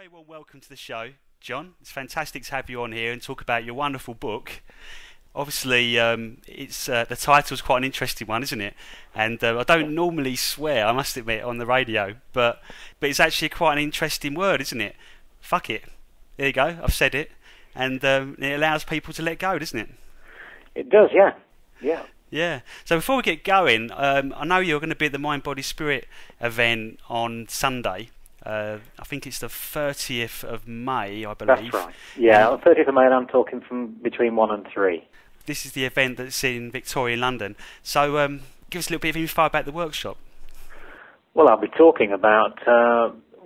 Very well, welcome to the show, John. It's fantastic to have you on here and talk about your wonderful book. Obviously, it's the title's quite an interesting one, isn't it? And I don't normally swear, I must admit, on the radio, but it's actually quite an interesting word, isn't it? Fuck it. There you go. I've said it, and it allows people to let go, doesn't it? It does, yeah. Yeah. Yeah. So before we get going, I know you're going to be at the Mind, Body, Spirit event on Sunday. I think it's the 30th of May, I believe. That's right. Yeah, on 30th of May, and I'm talking from between 1 and 3. This is the event that's in Victoria, London. So give us a little bit of info about the workshop. Well, I'll be talking about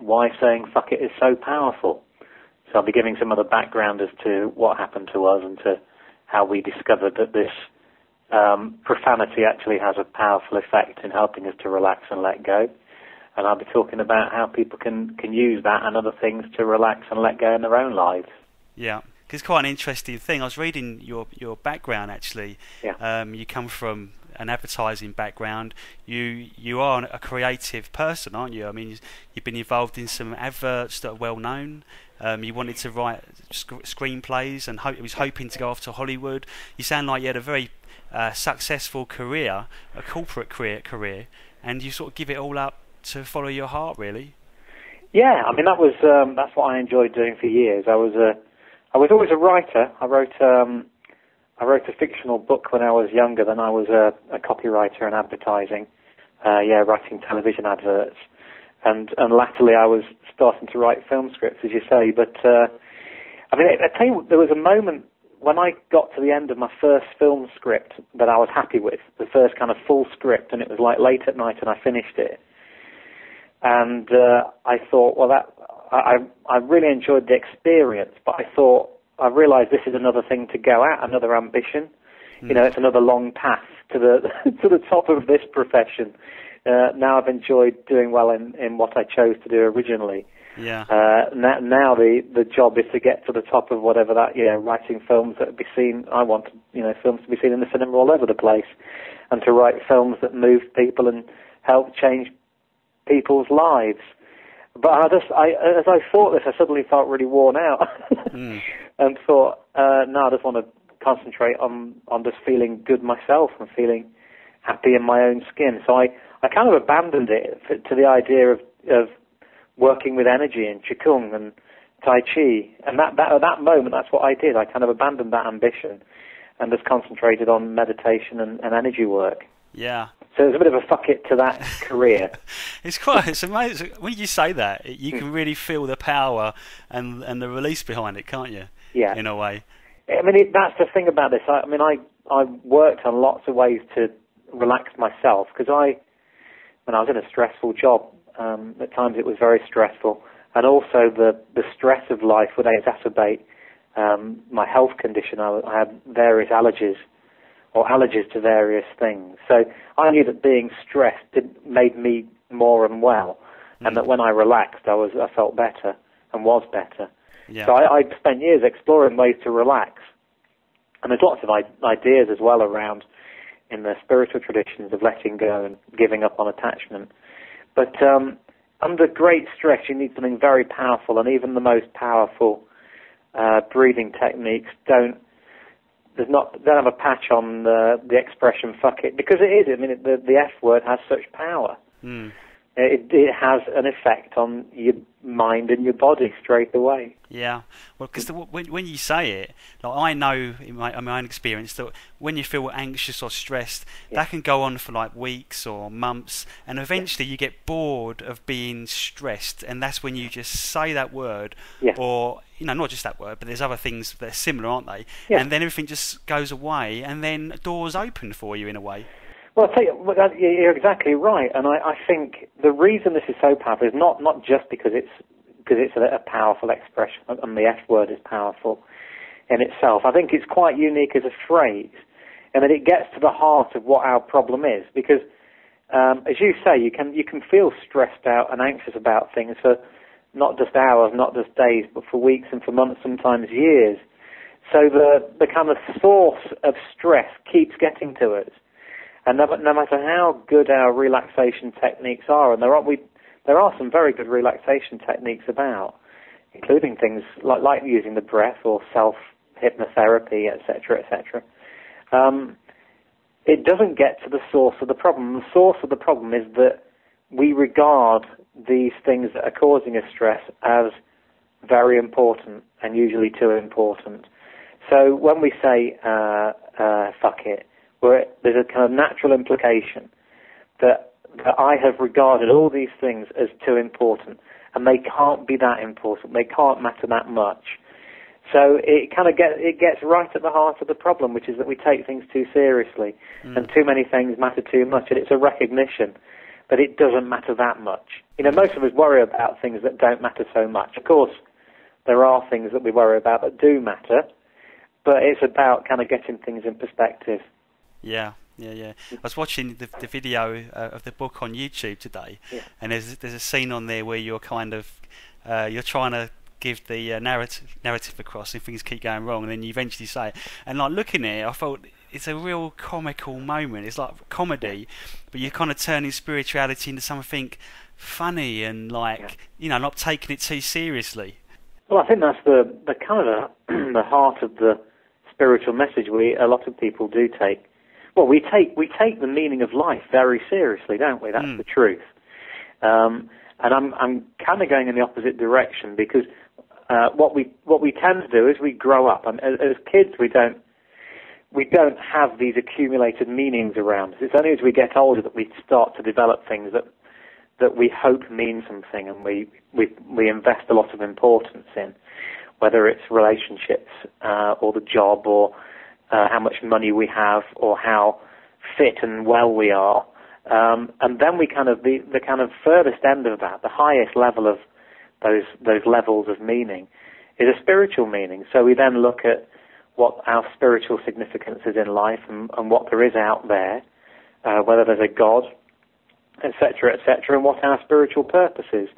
why saying fuck it is so powerful. So I'll be giving some of the background as to what happened to us and to how we discovered that this profanity actually has a powerful effect in helping us to relax and let go. And I'll be talking about how people can use that and other things to relax and let go in their own lives. Yeah, because it's quite an interesting thing. I was reading your background, actually. Yeah. You come from an advertising background. You are a creative person, aren't you? I mean, you've been involved in some adverts that are well known. You wanted to write screenplays and was hoping to go off to Hollywood. You sound like you had a very successful career, a corporate career, and you sort of give it all up to follow your heart, really. Yeah, I mean that's what I enjoyed doing for years. I was always a writer. I wrote a fictional book when I was younger. Then I was a copywriter in advertising. Writing television adverts, and latterly I was starting to write film scripts, as you say. But I mean, I tell you, there was a moment when I got to the end of my first film script that I was happy with, the first kind of full script, and it was like late at night, and I finished it. And I thought, well, I really enjoyed the experience, but I realised this is another thing to go at, another ambition. You know, it's another long path to the to the top of this profession. Now I've enjoyed doing well in what I chose to do originally. Yeah. Now the job is to get to the top of whatever that, writing films that be seen. I want, films to be seen in the cinema all over the place, and to write films that move people and help change people's lives. But as I thought this, I suddenly felt really worn out, and thought, no, I just want to concentrate on just feeling good myself and feeling happy in my own skin. So I kind of abandoned it to the idea of working with energy and Qigong and Tai Chi. And at that moment, that's what I did. I kind of abandoned that ambition and just concentrated on meditation and energy work. Yeah. So it was a bit of a fuck it to that career. It's amazing. When you say that, you can really feel the power and the release behind it, can't you? Yeah. In a way. I mean, that's the thing about this. I worked on lots of ways to relax myself, because when I was in a stressful job, at times it was very stressful, and also the stress of life would exacerbate my health condition. I had various allergies to various things. So I knew that being stressed made me more unwell, and that when I relaxed, I felt better and was better. Yeah. So I spent years exploring ways to relax, and there's lots of ideas as well around in the spiritual traditions of letting go and giving up on attachment. But under great stress, you need something very powerful, and even the most powerful breathing techniques don't have a patch on the expression "fuck it," because it is. I mean, the F word has such power. It has an effect on your mind and your body straight away. Yeah, well, because when you say it, like, I know in my own experience that when you feel anxious or stressed, that can go on for like weeks or months, and eventually you get bored of being stressed, and that's when you just say that word, or not just that word, but there's other things that are similar, aren't they? Yeah. And then everything just goes away, and then doors open for you in a way. Well, I'll tell you, you're exactly right, and I think the reason this is so powerful is not just because it's a powerful expression, and the F word is powerful in itself. I think it's quite unique as a phrase, and that it gets to the heart of what our problem is. Because, as you say, you can feel stressed out and anxious about things for not just hours, not just days, but for weeks and for months, sometimes years. So the kind of source of stress keeps getting to us. And no matter how good our relaxation techniques are, and there are some very good relaxation techniques about, including things like using the breath or self-hypnotherapy, etc., etc. It doesn't get to the source of the problem. The source of the problem is that we regard these things that are causing us stress as very important and usually too important. So when we say fuck it, there's a kind of natural implication that I have regarded all these things as too important, and they can't be that important. They can't matter that much. So it gets right at the heart of the problem, which is that we take things too seriously, and too many things matter too much, and it's a recognition that it doesn't matter that much. Most of us worry about things that don't matter so much. Of course, there are things that we worry about that do matter, but it's about kind of getting things in perspective. Yeah. I was watching the video of the book on YouTube today, and there's a scene on there where you're kind of you're trying to give the narrative across, and things keep going wrong, and then you eventually say it. And like looking at it, I thought it's a real comical moment. It's like comedy, but you're kind of turning spirituality into something funny and not taking it too seriously. Well, I think that's the kind of the heart of the spiritual message. A lot of people do take. Well, we take the meaning of life very seriously, don't we? That's the truth. And I'm kind of going in the opposite direction, because what we tend to do is we grow up. And as kids, we don't have these accumulated meanings around us. It's only as we get older that we start to develop things that we hope mean something, and we invest a lot of importance in, whether it's relationships or the job, or how much money we have, or how fit and well we are. And then we kind of, the kind of furthest end of that, the highest level of those levels of meaning, is a spiritual meaning. So we then look at what our spiritual significance is in life, and what there is out there, whether there's a God, etc., and what our spiritual purpose is.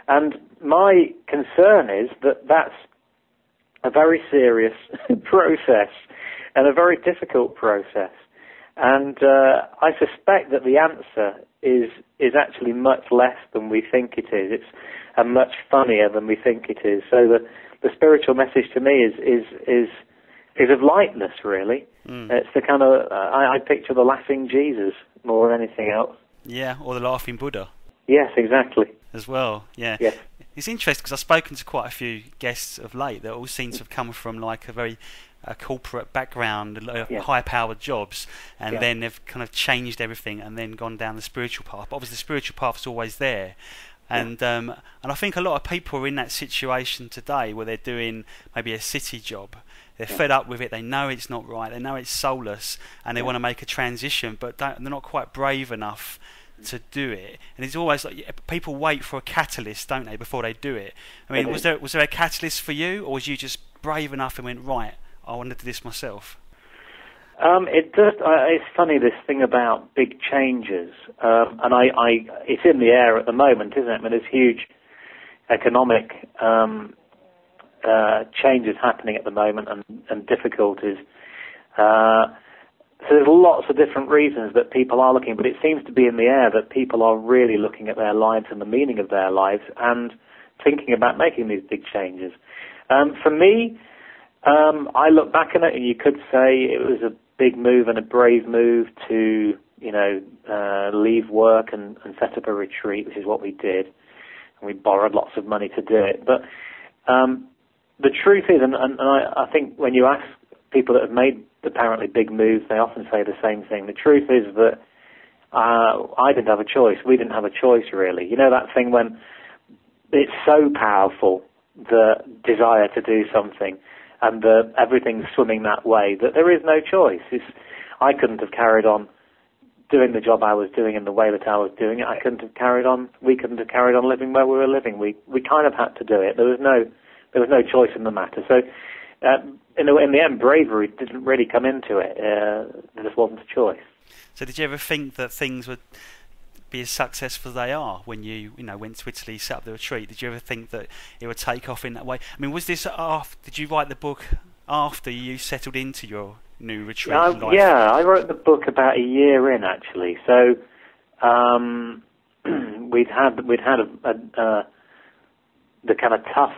And my concern is that that's a very serious process, and a very difficult process. And I suspect that the answer is actually much less than we think it is. It's much funnier than we think it is. So the spiritual message to me is of lightness, really. It's the kind of I picture the laughing Jesus more than anything else. Yeah, or the laughing Buddha. Yes, exactly. As well, yeah. Yes. It's interesting because I've spoken to quite a few guests of late that all seem to have come from like a very corporate background, high-powered jobs, and then they've kind of changed everything and then gone down the spiritual path. But obviously the spiritual path is always there. And I think a lot of people are in that situation today where they're doing maybe a city job. They're fed up with it. They know it's not right. They know it's soulless, and they want to make a transition, but they're not quite brave enough to do it. And it's always like people wait for a catalyst, don't they, before they do it? I mean, was there a catalyst for you, or was you just brave enough and went, right, I want to do this myself? It's funny, this thing about big changes, and it's in the air at the moment, isn't it? I mean, there's huge economic changes happening at the moment, and difficulties. So there's lots of different reasons that people are looking, but it seems to be in the air that people are really looking at their lives and the meaning of their lives, and thinking about making these big changes. For me, I look back on it, and you could say it was a big move and a brave move to, leave work and set up a retreat, which is what we did. And we borrowed lots of money to do it. But the truth is, and I think when you ask people that have made apparently big moves, they often say the same thing. The truth is that I didn't have a choice. We didn't have a choice, really. You know that thing when it's so powerful, the desire to do something, and everything's swimming that way, that there is no choice. I couldn't have carried on doing the job I was doing in the way that I was doing it. We couldn't have carried on living where we were living. We kind of had to do it. There was no choice in the matter. So in the end, bravery didn't really come into it. There just wasn't a choice. So did you ever think that things would be as successful as they are when you went to Italy, set up the retreat? Did you ever think that it would take off in that way? I mean, was this did you write the book after you settled into your new retreat life? Yeah, I wrote the book about a year in, actually. So we'd had the kind of tough